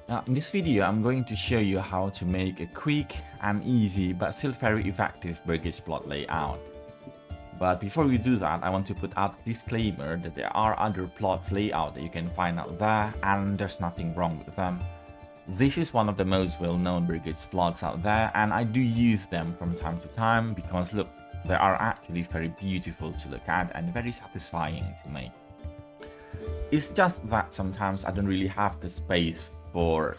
Now, in this video, I'm going to show you how to make a quick and easy but still very effective Burgage plot layout. But before we do that, I want to put out a disclaimer that there are other plots layout that you can find out there, and there's nothing wrong with them. This is one of the most well-known Burgage plots out there, and I do use them from time to time because look, they are actually very beautiful to look at and very satisfying to make. It's just that sometimes I don't really have the space for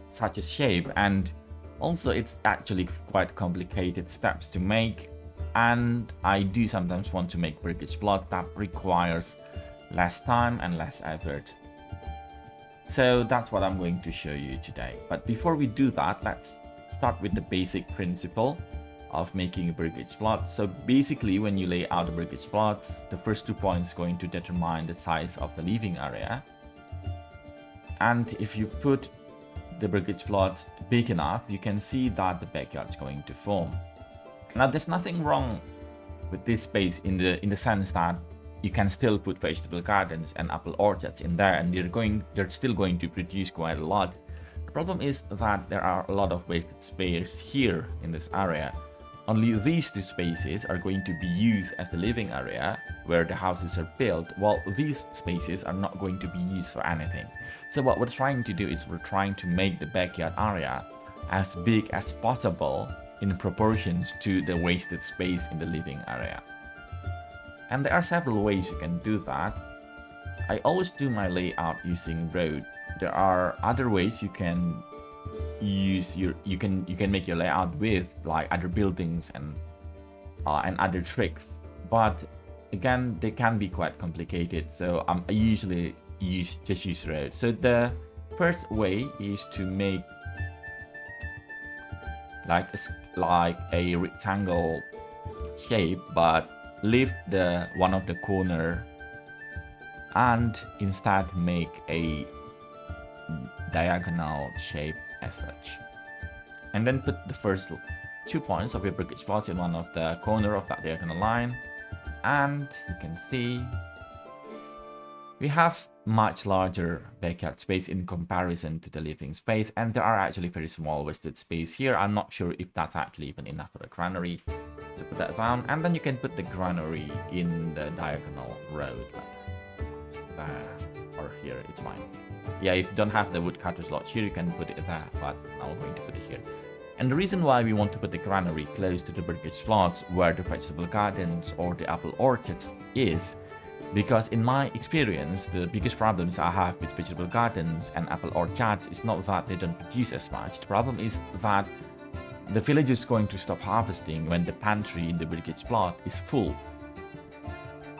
such a shape, and also it's actually quite complicated steps to make, and I do sometimes want to make Burgage plot that requires less time and less effort. So that's what I'm going to show you today. But before we do that, let's start with the basic principle of making a Burgage plot. So basically, when you lay out a Burgage plot, the first 2 points going to determine the size of the living area. And if you put the Burgage plot big enough, you can see that the backyard is going to form. Now, there's nothing wrong with this space in the sense that you can still put vegetable gardens and apple orchards in there, and they're still going to produce quite a lot. The problem is that there are a lot of wasted space here in this area. Only these two spaces are going to be used as the living area where the houses are built, while these spaces are not going to be used for anything. So what we're trying to do is we're trying to make the backyard area as big as possible in proportions to the wasted space in the living area. And there are several ways you can do that. I always do my layout using road. There are other ways you can use you can make your layout with, like other buildings and other tricks. But again, they can be quite complicated. So I usually just use road. So the first way is to make like a rectangle shape, but leave the one of the corner and instead make a diagonal shape as such, and then put the first 2 points of your Burgage plots in one of the corner of that diagonal line, and you can see we have much larger backyard space in comparison to the living space, and there are actually very small wasted space here. I'm not sure if that's actually even enough for a granary. So put that down, and then you can put the granary in the diagonal road, like there or here, it's fine. Yeah, if you don't have the woodcutter slot here, you can put it there, but I'm going to put it here. And the reason why we want to put the granary close to the Burgage plots where the vegetable gardens or the apple orchards is, because in my experience, the biggest problems I have with vegetable gardens and apple orchards is not that they don't produce as much. The problem is that the village is going to stop harvesting when the pantry in the Burgage plot is full.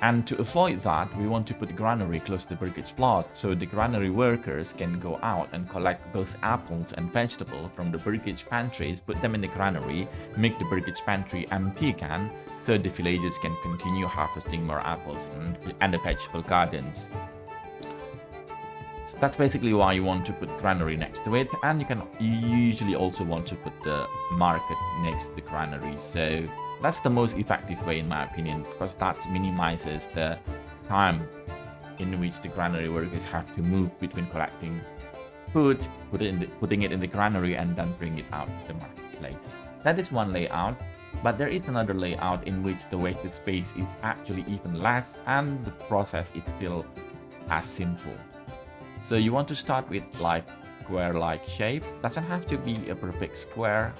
And to avoid that, we want to put the granary close to the Burgage plot so the granary workers can go out and collect those apples and vegetables from the Burgage pantries, put them in the granary, make the Burgage pantry empty again, so the villagers can continue harvesting more apples and the vegetable gardens. So that's basically why you want to put granary next to it, and you usually also want to put the market next to the granary. So that's the most effective way in my opinion, because that minimizes the time in which the granary workers have to move between collecting food, putting it in the granary, and then bring it out to the marketplace. That is one layout, but there is another layout in which the wasted space is actually even less and the process is still as simple. So you want to start with like square-like shape. Doesn't have to be a perfect square.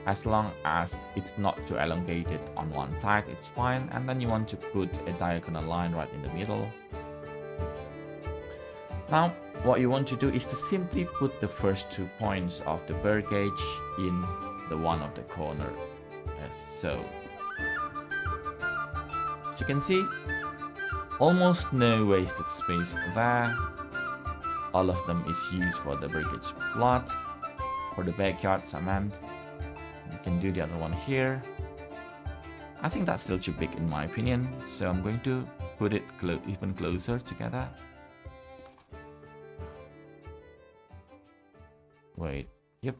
As long as it's not too elongated on one side, it's fine. And then you want to put a diagonal line right in the middle. Now, what you want to do is to simply put the first 2 points of the Burgage in the one of the corner, as so. As you can see, almost no wasted space there. All of them is used for the Burgage plot, for the backyard cement. You can do the other one here. I think that's still too big in my opinion, so I'm going to put it even closer together. Wait, yep.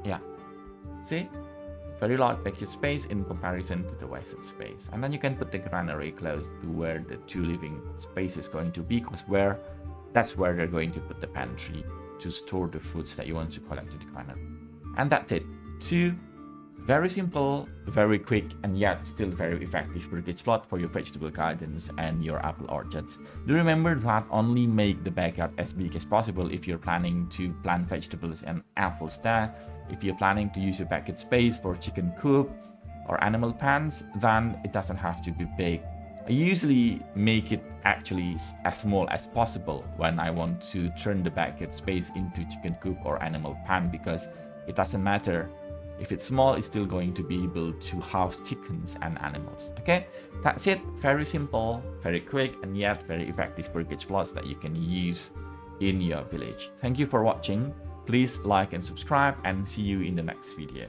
Yeah. See? Very large backyard space in comparison to the wasted space. And then you can put the granary close to where the 2 living space is going to be, because that's where they're going to put the pantry to store the foods that you want to collect to the granary. And that's it. 2 very simple, very quick, and yet still very effective Burgage plot for your vegetable gardens and your apple orchards. Do remember that only make the backyard as big as possible if you're planning to plant vegetables and apples there. If you're planning to use your backyard space for chicken coop or animal pens, then it doesn't have to be big. I usually make it actually as small as possible when I want to turn the backyard space into chicken coop or animal pen, because it doesn't matter. If it's small, it's still going to be able to house chickens and animals. Okay, that's it. Very simple, very quick, and yet very effective Burgage plots that you can use in your village. Thank you for watching. Please like and subscribe, and see you in the next video.